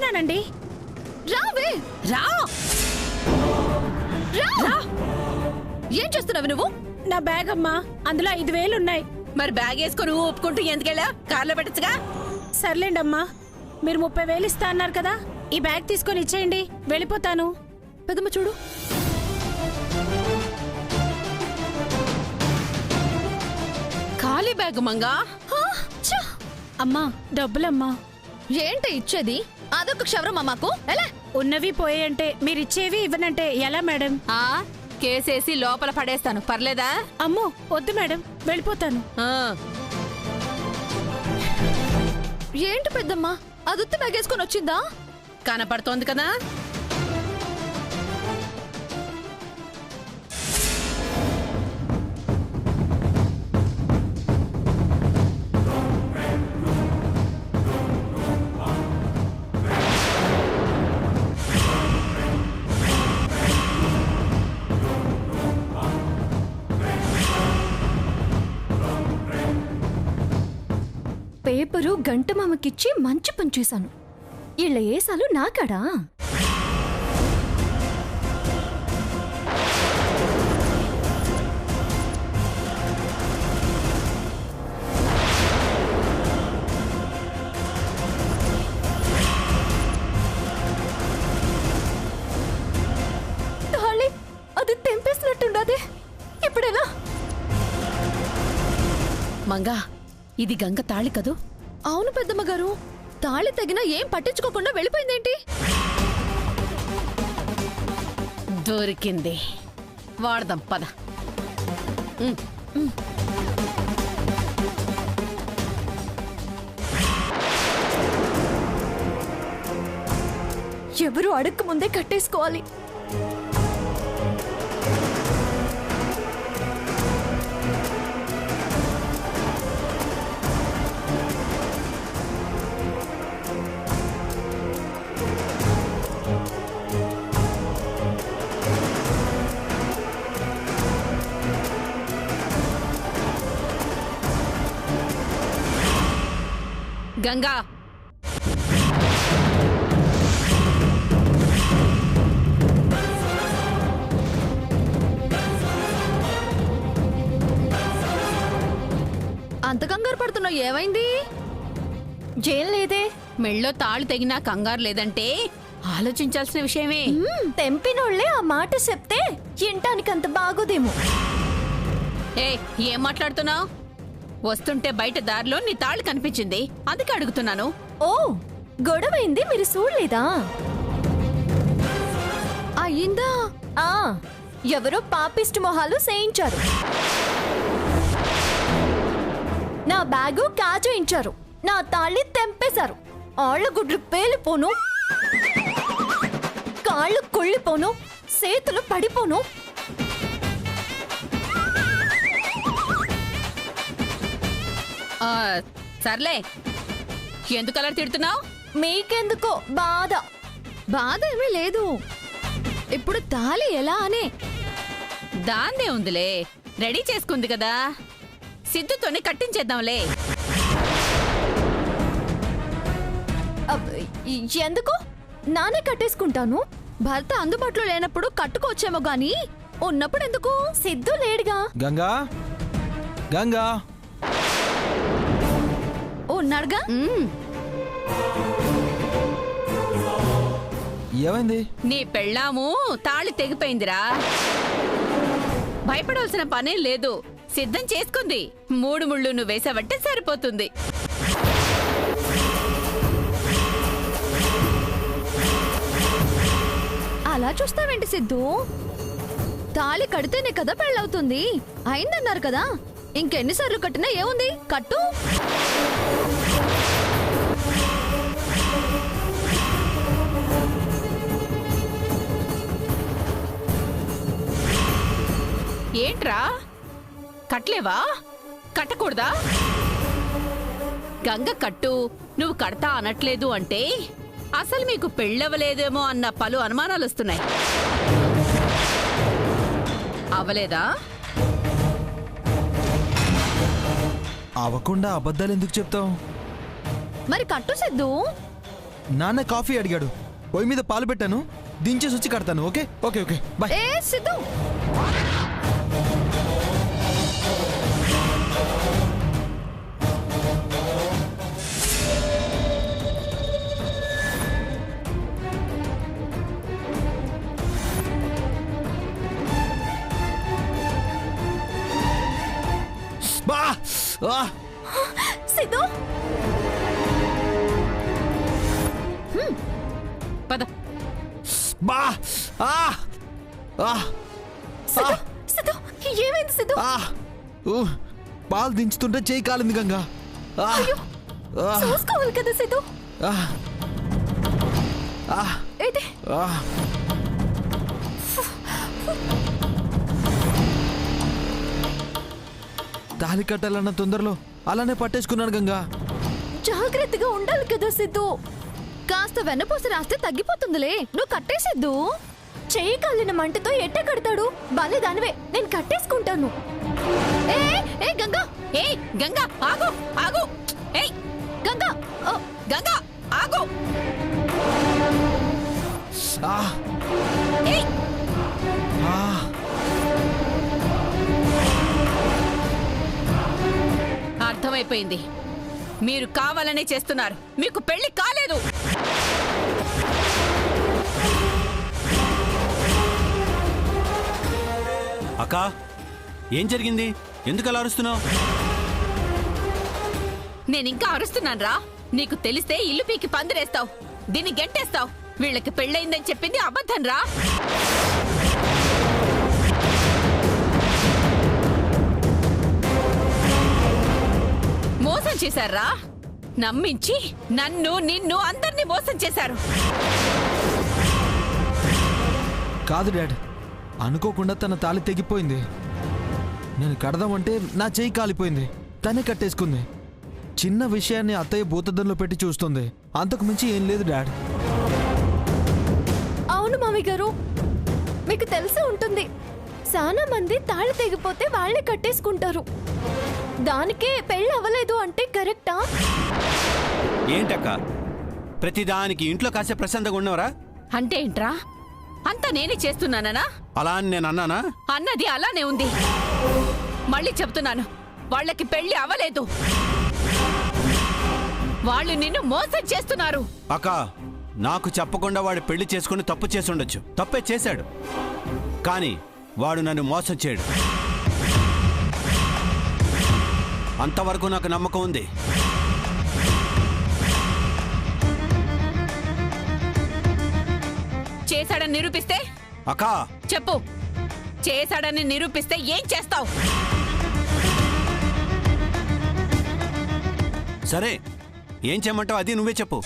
వస్తున్నానండి. రావే రా. ఏం చేస్తున్నావు నువ్వు? నా బ్యాగ్ అమ్మా, అందులో 5,000 ఉన్నాయి. మరి బ్యాగ్ వేసుకొని ఒప్పుకుంటూ ఎందుకెళ్ళా? కార్లో పెట్టచ్చుగా. సర్లేండమ్మా, మీరు 30,000 ఇస్తా అన్నారు కదా, ఈ బ్యాగ్ తీసుకొని ఇచ్చేయండి, వెళ్ళిపోతాను. పెద్దమ్మ చూడు. ఖాళీ బ్యాగ్ మంగా. అమ్మా డబ్బులమ్మా. ఏంటి ఇచ్చేది? అదొక క్షవరం మాకు. ఎలా? ఉన్నవి పోయేయంటే మీరిచ్చేవి ఇవ్వనంటే ఎలా మేడం? కేసేసి లోపల పడేస్తాను, పర్లేదా? అమ్మో వద్దు మేడం, వెళ్ళిపోతాను. ఏంటి పెద్దమ్మా, అదొత్తి బ్యాగేసుకొని వచ్చిందా? కనపడుతోంది కదా. పేపరు గంట మామకిచ్చి మంచి పని చేశాను. ఇళ్ళ ఏసాలు నాకాడా? తాళి అది తెంపేసినట్టుండదే, ఇప్పుడెలా? మంగా, ఇది గంగ తాళి కదూ? అవును పెద్దమ్మ గారు, తాళి తగినా ఏం పట్టించుకోకుండా వెళ్ళిపోయిందేంటి? దొరికింది, వాడదాం పద. ఎవరు అడక్క ముందే కట్టేసుకోవాలి. గంగా, అంత కంగారు పడుతున్నావు, ఏమైంది? జైలు లేదే. మెళ్ళో తాళి తెగినా కంగారు లేదంటే ఆలోచించాల్సిన విషయమే. తెంపినోళ్లే ఆ మాట చెప్తే వింటానికంత బాగోదేమో. ఏం మాట్లాడుతున్నావు? వస్తుంటే బయట దారిలో నీ తాళి కనిపించింది, అందుకే అడుగుతున్నాను. ఓ, గొడవైంది, మీరు చూడలేదా? అయిందా? ఎవరో పాపిస్ట్ మొహాలు చేయించారు. నా బ్యాగు కాజేయించారు, నా తాళి తెంపేశారు. ఆళ్ల గుడ్లు పేలిపోను, కాళ్ళు కుళ్ళిపోను, చేతులు పడిపోను. సర్లే, ఎందుకలా తిడుతున్నావు? మీకెందుకో బాధ. బాధ ఏమీ లేదు, ఇప్పుడు తాళి ఎలా అనే. దాన్నే ఉందిలే, రెడీ చేసుకుంది కదా, సిద్ధుతోనే కట్టించేద్దాంలే. ఎందుకు? నానే కట్టేసుకుంటాను. భర్త అందుబాటులో లేనప్పుడు కట్టుకోవచ్చేమో గాని ఉన్నప్పుడు ఎందుకు? సిద్ధు లేడుగా. గంగా, గంగా ఉన్నాడుగా. ఏమైంది? నీ పెళ్ళాము తాళి తెగిపోయిందిరా. భయపడాల్సిన పనే లేదు, సిద్ధం చేసుకుంది. 3 ముళ్ళు నువ్వు వేసావంటే సరిపోతుంది. అలా చూస్తావేంటి సిద్ధు? తాళి కడితేనే కదా పెళ్ళవుతుంది. అయిందన్నారు కదా, ఇంకెన్నిసార్లు కట్టినా ఏముంది, కట్టు. ఏంట్రా, కట్లేవా? కట్టకూడదా? గంగ కట్టు, నువ్వు కడతా అనట్లేదు అంటే అసలు మీకు పెళ్ళవలేదేమో అన్న పలు అనుమానాలు వస్తున్నాయి. అవలేదా? అవకుండా అబద్ధాలు ఎందుకు చెప్తావు? మరి కట్టు సిద్ధు. నాన్న కాఫీ అడిగాడు, పొయ్యి మీద పాలు పెట్టాను, దించేసి వచ్చి కడతాను. Okay okay okay bye. ఏ సిద్ధు, బా ఆ! సిద్ధు, పద. బా ఆ! ఆ! సిద్ధు, సిద్ధు, ఏమైంది సిద్ధు? ఆ! ఊ! పాలు దించుతుంటే చేయి కాలింది గంగా. ఆ! ఆ! చూసుకోవాలి కదా సిద్ధు. ఆ! ఆ! ఏది ఆ! తాళి కట్టాలన్న తొందరలో అలానే పట్టేసుకున్నాడు గంగా. జాగ్రత్తగా ఉండాలి కదా సిద్ధు. కాస్త వెన్నపూస రాస్తే తగ్గిపోతుందిలే, నువ్వు కట్టేసిద్దు. చెయ్యి కాలిన మంటతో ఎట్ట కడతాడు? బాలే దానివే, నేను కట్టేసుకుంటాను. ఏ ఏ గంగా, ఏ గంగా ఆగు ఆగు. ఏయ్ గంగా, ఓ, గంగా ఆగు. ఆ! ఏయ్ ఆ! అర్థమైపోయింది, మీరు కావాలనే చేస్తున్నారు. మీకు పెళ్లి కాలేదు. అక్క, ఏం జరిగింది? ఎందుకు అలా అరుస్తున్నావు? నేనింకా అరుస్తున్నాను రా. నీకు తెలిస్తే ఇల్లు పీకి పందిరేస్తావు, దీన్ని గెంటేస్తావు. వీళ్ళకి పెళ్ళయిందని చెప్పింది అబద్ధం రా. మోసం చేశారా? నమ్మించి నన్ను నిన్ను అందరినీ మోసం చేశారు. కాదు డాడ్, అనుకోకుండా తన తాళి తెగిపోయింది. నేను కడదామంటే నా చేయి కాలిపోయింది, తనే కట్టేసుకుంది. చిన్న విషయాన్ని అత్తయ్య భూతద్దంలో పెట్టి చూస్తుంది, అంతకు మించి ఏం లేదు డాడ్. అవును మామి గారు, మీకు తెలిసి ఉంటుంది, చాలా మంది తాళి తెగిపోతే వాళ్ళే కట్టేసుకుంటారు. దానికే పెళ్ళి అవ్వలేదు అంటే కరెక్టా? ఏంటక్క, ప్రతిదానికి ఇంట్లో కాసే ప్రశాంతంగా ఉన్నవరా? అంటే ఏంట్రా? అంతా నేనే చేస్తున్నానా? అలా అని నేను అన్నానా? అన్నది అలానే ఉంది. మళ్ళీ చెప్తున్నాను, వాళ్ళకి పెళ్లి అవ్వలేదు. వాళ్ళు నిన్ను మోసం చేస్తున్నారు. అక్క, నాకు చెప్పకుండా వాడు పెళ్లి చేసుకుని తప్పు చేసి ఉండొచ్చు, తప్పే చేశాడు. కానీ వాడు నన్ను మోసం చేయడు. అంతవరకు నాకు నమ్మకం ఉంది. చేశాడని నిరూపిస్తే? అక్క, చెప్పు, చేశాడని నిరూపిస్తే ఏం చేస్తావు? సరే, ఏం చేయమంటావు అది నువ్వే చెప్పు.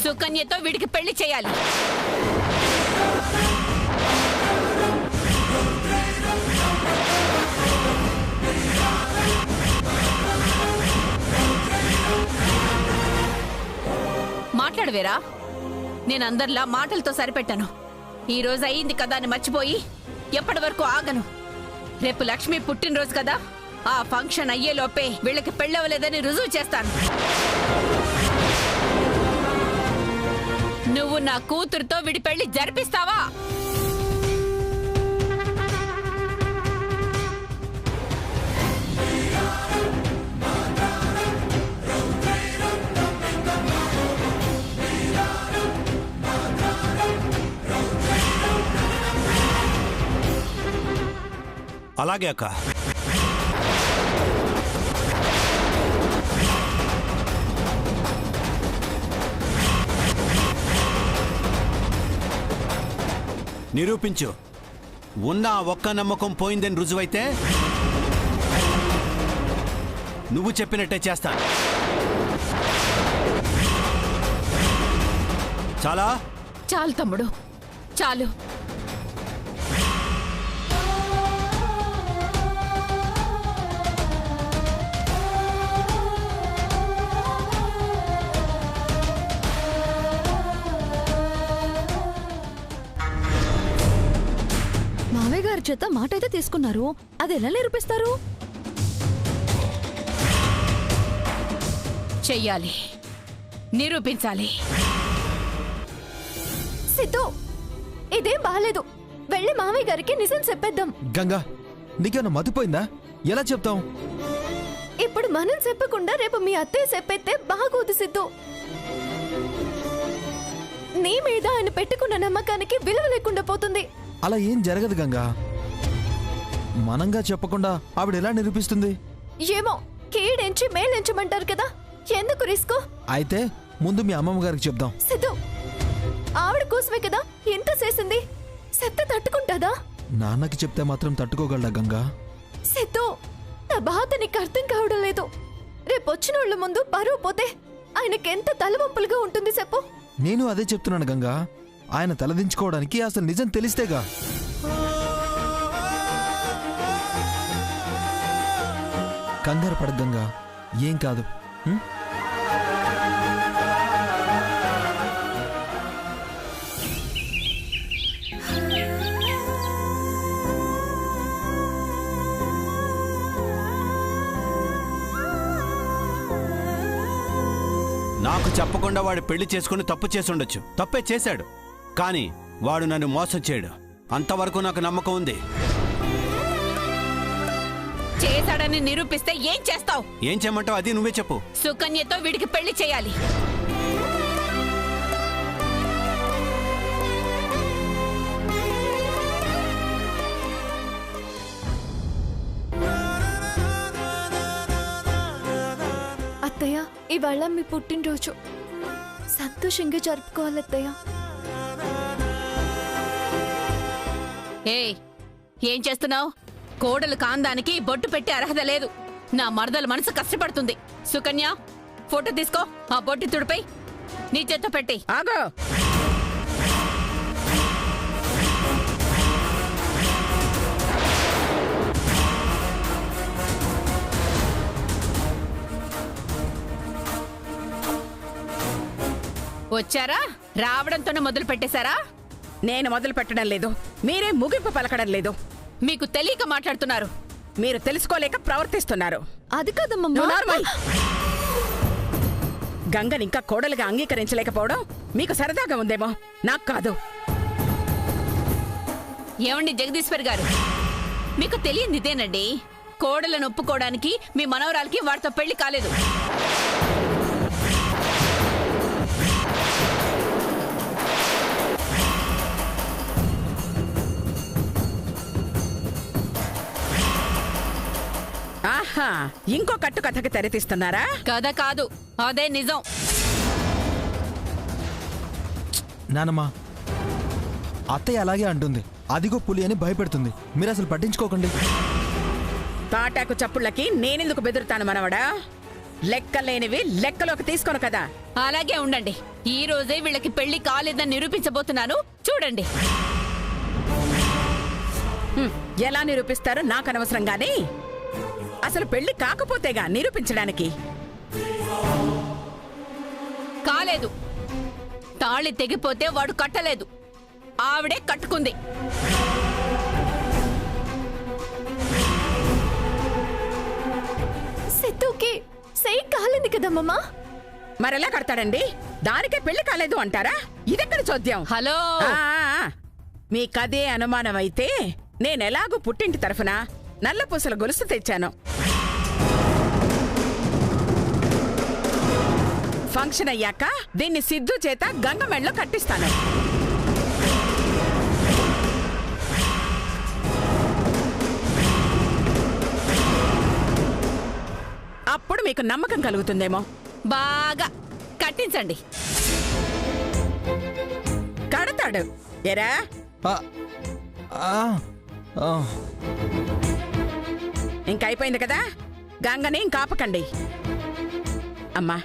సుకన్యతో వీడికి పెళ్లి చేయాలి. మాట్లాడవేరా? నేను అందరిలా మాటలతో సరిపెట్టాను. ఈ రోజు అయ్యింది కదా అని మర్చిపోయి ఎప్పటి వరకు ఆగను. రేపు లక్ష్మి పుట్టినరోజు కదా, ఆ ఫంక్షన్ అయ్యేలోపే వీళ్ళకి పెళ్ళవలేదని రుజువు చేస్తాను. నువ్వు నా కూతురుతో వీడి పెళ్లి జరిపిస్తావా? అలాగే అక్క. నిరూపించు. ఉన్న ఒక్క నమ్మకం పోయిందని రుజువైతే నువ్వు చెప్పినట్టే చేస్తాను. చాలా చాలు తమ్ముడు, చాలు. మామగారి చేత మాట అయితే తీసుకున్నారు, అది ఎలా నిరూపిస్తారు? చెయ్యాలి, నిరూపించాలి. సిద్ధు, ఇదేం బాలేదు. వెళ్ళి మామయ్య గారికి నిజం చెప్పేద్దాం. గంగా, నీకేమైనా మతిపోయిందా? ఎలా చెప్తాం? ఇప్పుడు మనం చెప్పకుండా రేపు మీ అత్తయ్య చెప్పేస్తే బాగోదు సిద్ధు. నీ మీద ఆయన పెట్టుకున్న నమ్మకానికి విలువ లేకుండా పోతుంది. అలా ఏం జరగదు గంగా. మనంగా చెప్పకుండా ఆవిడ ఎలా నిరూపిస్తుంది? ఏమో, కీడెంచి మేలెంచమంటారు కదా, ఎందుకు రిస్క్? అయితే ముందు మీ అమ్మమ్మ గారికి చెప్దాం. సిద్ధు, ఆవిడ కోసమే కదా ఎంత చేసింది, చెప్తే తట్టుకుంటాదా? నాన్నకి చెప్తే మాత్రం తట్టుకోగలడా గంగా? సిద్ధు, నా బాధ నీకు అర్థం కావడం లేదు. రేపొచ్చిన వాళ్ళ ముందు పరువు పోతే ఆయనకెంత తలవంపులుగా ఉంటుంది చెప్పు. నేను అదే చెప్తున్నాను గంగా. ఆయన తలదించుకోవడానికి అసలు నిజం తెలిస్తేగా. కంగారు పడ గంగా, ఏం కాదు. నాకు చెప్పకుండా వాడు పెళ్లి చేసుకుని తప్పు చేసుండొచ్చు. తప్పే చేశాడు, కానీ వాడు నన్ను మోసం చేయడు. అంతవరకు నాకు నమ్మకం ఉంది. చేశాడని నిరూపిస్తే ఏం చేస్తావు? ఏం చేయమంటావు అది నువ్వే చెప్పు. సుకన్యతో వీడికి పెళ్లి చేయాలి. అత్తయ్య, ఇవాళ మీ పుట్టినరోజు, సంతోషంగా జరుపుకోవాలి అత్తయ్య. ఏయ్, ఏం చేస్తున్నావు? కోడలు కాందానికి బొట్టు పెట్టే అర్హత లేదు. నా మరదల మనసు కష్టపడుతుంది. సుకన్య, ఫోటో తీసుకో. ఆ బొట్టు తుడిపై నీ చేత్తో పెట్టి. ఆగో, వచ్చారా? రావడంతోనే మొదలు పెట్టేశారా? నేను మొదలు పెట్టడం లేదు, మీరే ముగింపు పలకడం లేదు. మీకు తెలియక మాట్లాడుతున్నారు. మీరు తెలుసుకోలేక ప్రవర్తిస్తున్నారు. అది కాదమ్మా. నువ్వు నార్మల్. గంగని ఇంకా కోడలుగా అంగీకరించలేకపోవడం మీకు సరదాగా ఉందేమో, నాకు కాదు. ఏమండి జగదీశ్వర్ గారు, మీకు తెలియంది ఇదేనండి. కోడలను ఒప్పుకోవడానికి మీ మనవరాలకి వాడితో పెళ్లి కాలేదు. ఆహా, ఇంకో కట్టు కథకి తెరతీస్తున్నారా? కథ కాదు, అదే నిజం. నానమ్మా, అత్తయ్య అలాగే అంటుంది. అదిగో పులి అని భయపెడుతుంది. మీరు అసలు పట్టించుకోకండి. తాటాకు చప్పుళ్ళకి నేనెందుకు బెదురుతాను మనవడా? లెక్కలేనివి లెక్కలోకి తీసుకోను కదా. అలాగే ఉండండి. ఈ రోజే వీళ్ళకి పెళ్లి కాలేదని నిరూపించబోతున్నాను, చూడండి. ఎలా నిరూపిస్తారో నాకు అనవసరం గానీ, అసలు పెళ్లి కాకపోతేగా నిరూపించడానికి. కాలేదు. తాళి తెగిపోతే వాడు కట్టలేదు, ఆవిడే కట్టుకుంది. సిద్ధుకి సై కాలింది కదమ్మా. మరెలా కడతాడండి? దానికే పెళ్లి కాలేదు అంటారా? ఇదెక్కడ చోద్యం? హలో, మీకదే అనుమానం అయితే నేనెలాగూ పుట్టింటి తరఫున నల్లపూసల గొలుసు తెచ్చాను. ఫంక్షన్ అయ్యాక దీన్ని సిద్ధు చేత గంగ మెళ్ళలో కట్టిస్తాను. అప్పుడు మీకు నమ్మకం కలుగుతుందేమో. బాగా కట్టించండి. కడతాడు. ఎరా, ఆ, ఆ, ఆ. ఇంకైపోయింది కదా, గంగని ఇంకాపకండి. అమ్మా,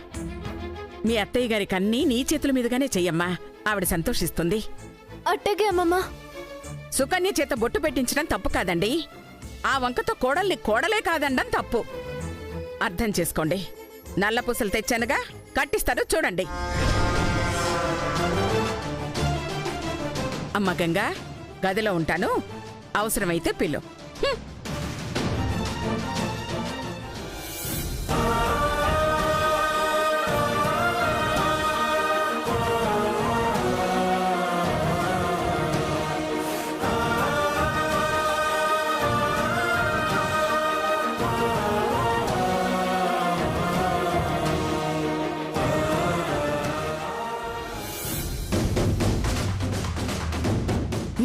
మీ అత్తయ్య గారికి అన్నీ నీ చేతుల మీదుగానే చెయ్యమ్మా, ఆవిడ సంతోషిస్తుంది. అట్టగే అమ్మమ్మా. సుకన్య చేత బొట్టు పెట్టించడం తప్పు కాదండి. ఆ వంకతో కోడల్ని కోడలే కాదండం తప్పు. అర్థం చేసుకోండి. నల్ల పూసలు తెచ్చానుగా, కట్టిస్తాను చూడండి. అమ్మ గంగా, గదిలో ఉంటాను, అవసరమైతే పిలు.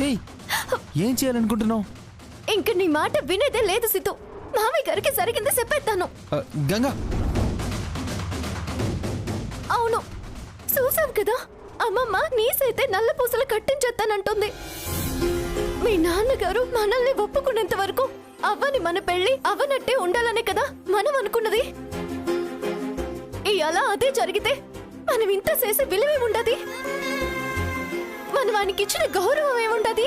ఏయ్, ఏం చేయాలనుకుంటున్నావు? ఇంక నీ మాట వినేదే లేదు సిద్ధు. మామయ్య గారికి జరిగింది చెప్పేద్దాను. గంగా, అవును, చూసావు కదా, అమ్మమ్మ నీసైతే నల్ల పూసలు కట్టించేస్తానంటుంది. మీ నాన్నగారు మనల్ని ఒప్పుకునేంత వరకు అవ్వని మన పెళ్లి అవ్వనట్టే ఉండాలనే కదా మనం అనుకున్నది. అలా అదే జరిగితే మనం ఇంత చేసే విలువేముండది, మనం వానికి ఇచ్చిన గౌరవం ఏముండది.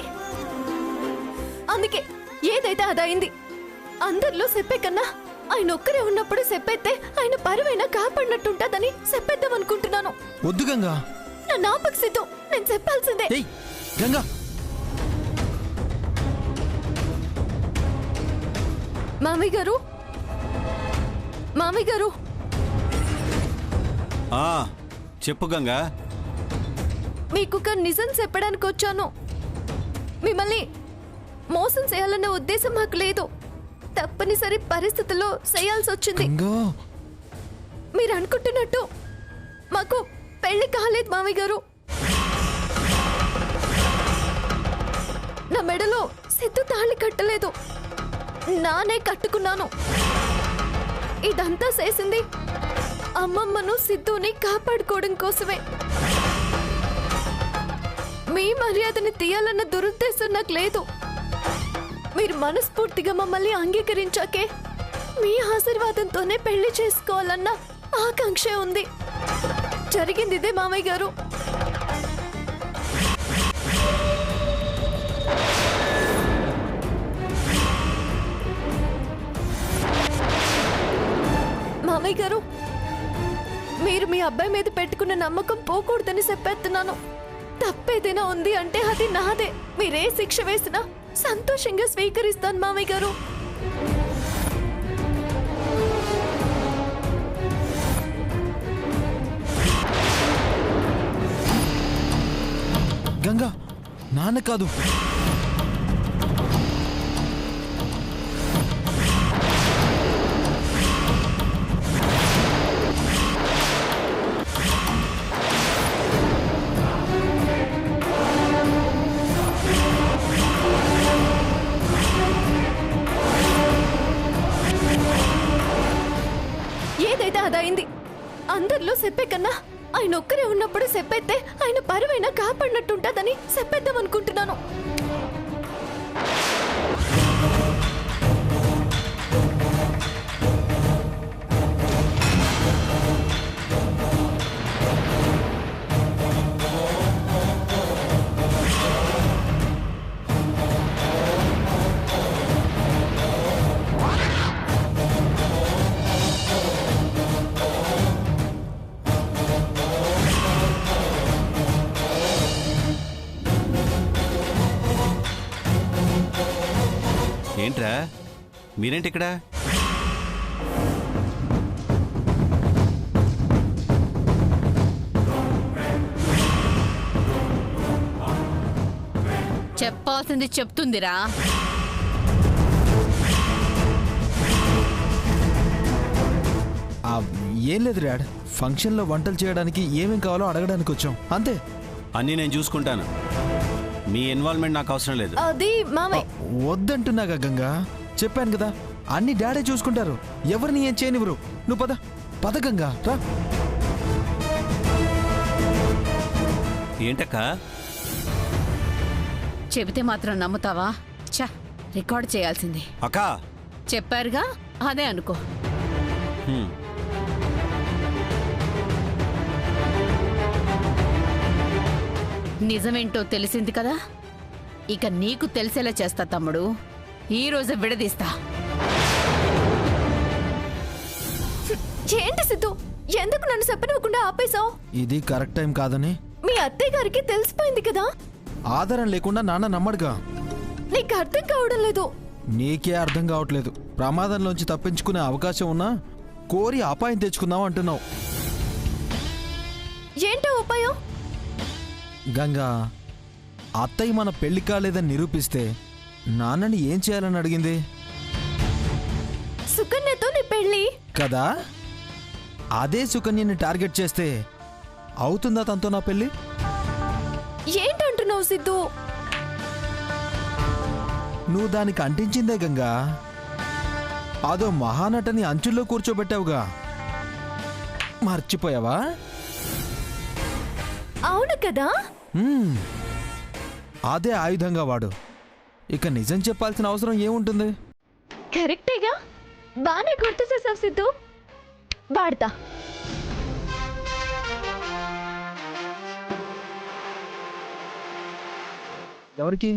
అందుకే ఏదైతే అదైంది. అందరిలో చెప్పే కన్నా ఆయన ఒక్కరే ఉన్నప్పుడు చెప్పేస్తే ఆయన పరువైనా కాపాడినట్టుంటదని చెప్పేద్దాం అనుకుంటున్నాను. వద్దు గంగా. నా నాపక్ సిద్ధం, నేను చెప్పాల్సిందే. ఏయ్ గంగా, మామయ్య గారు, మామయ్య గారు, ఆ, చెప్పు గంగా. మీకు ఒక నిజం చెప్పడానికి వచ్చాను. మిమ్మల్ని మోసం చేయాలన్న ఉద్దేశం మాకు లేదు. తప్పనిసరి పరిస్థితుల్లో చేయాల్సి వచ్చింది. గంగా, మీరు అనుకుంటున్నట్టు మాకు పెళ్లి కాలేదు మామయ్య గారు. నా మెడలో సిద్ధు తాళి కట్టలేదు, నానే కట్టుకున్నాను. ఇదంతా చేసింది అమ్మమ్మను సిద్ధుని కాపాడుకోవడం కోసమే. మీ మర్యాదని తీయాలన్న దురుద్దేశం నాకు లేదు. మీరు మనస్ఫూర్తిగా మమ్మల్ని అంగీకరించాకే మీ ఆశీర్వాదంతోనే పెళ్లి చేసుకోవాలన్న ఆకాంక్ష ఉంది. జరిగింది ఇదే మామయ్య గారు. మామయ్య గారు, మీరు మీ అబ్బాయి మీద పెట్టుకున్న నమ్మకం పోకూడదని చెప్పేస్తున్నాను. తప్పేదైనా ఉంది అంటే అది నాదే. మీరే శిక్ష వేసినా సంతోషంగా స్వీకరిస్తాను మామయ్య గారు. గంగా, నాన్న కాదు. ఏదైతే అదైంది. అందరిలో చెప్పే కన్నా ఆయన ఒక్కరే ఉన్నప్పుడు చెప్పేస్తే ఆయన పరువైనా కాపాడినట్టుంటదని చెప్పేద్దాం అనుకుంటున్నాను. ఏంట్రా మీరేంటి ఇక్కడ? చెప్పాల్సింది చెప్తుందిరా. ఏం లేదు డాడ్, ఫంక్షన్లో వంటలు చేయడానికి ఏమేం కావాలో అడగడానికి వచ్చాం, అంతే. అన్నీ నేను చూసుకుంటాను. మీ ఇన్వాల్వ్మెంట్ నాకు అవసరం లేదు. అది మామయ్య. వద్దంటున్నాగా గంగా, చెప్పాను కదా, అన్ని డాడే చూసుకుంటారు, ఎవరిని ఏం చేయనివ్వరు. నువ్వు పద పద గంగా, రా. ఏంటక్క? చెబితే మాత్రం నమ్ముతావా? చ, రికార్డ్ చేయాల్సింది. అక్క, చెప్పారుగా, అదే అనుకో. హ్మ్. నిజమేంటో తెలిసింది కదా, ఇక నీకు తెలిసేలా చేస్తా తమ్ముడు. ఈ రోజు విడదీస్తా. ఏంటి సిద్ధు, ఎందుకు నన్ను చెప్పనివ్వకుండా ఆపేశావు? ఇది కరెక్ట్ టైం కాదని మీ అత్తయ్య గారికి తెలిసిపోయింది కదా. ఆధారం లేకుండా నాన్న నమ్మడుగా. నీకు అర్థం కావడం లేదు. నీకే అర్థం కావట్లేదు. ప్రమాదంలోంచి తప్పించుకునే అవకాశం ఉన్నా కోరి అపాయం తెచ్చుకుందాం అంటున్నావు. ఏంటో ఉపాయం? గంగా, అత్తయ్య మన పెళ్లి కాలేదని నిరూపిస్తే నాన్నని ఏం చేయాలని అడిగింది సుకన్యతో నీ పెళ్లి కదా. అదే సుకన్యని టార్గెట్ చేస్తే అవుతుందా తనతో నా పెళ్లి? ఏంటంటున్నావు సిద్ధు? నువ్వు దానికి అంటించిందే గంగా. అదో మహానటని అంచుల్లో కూర్చోబెట్టావుగా, మర్చిపోయావా? అవును కదా. అదే ఆయుధంగా వాడు. ఇక నిజం చెప్పాల్సిన అవసరం ఏముంటుంది? కరెక్టేగా, బానే గుర్తు చేసావు సిద్ధు. వాడతా. ఎవరికి?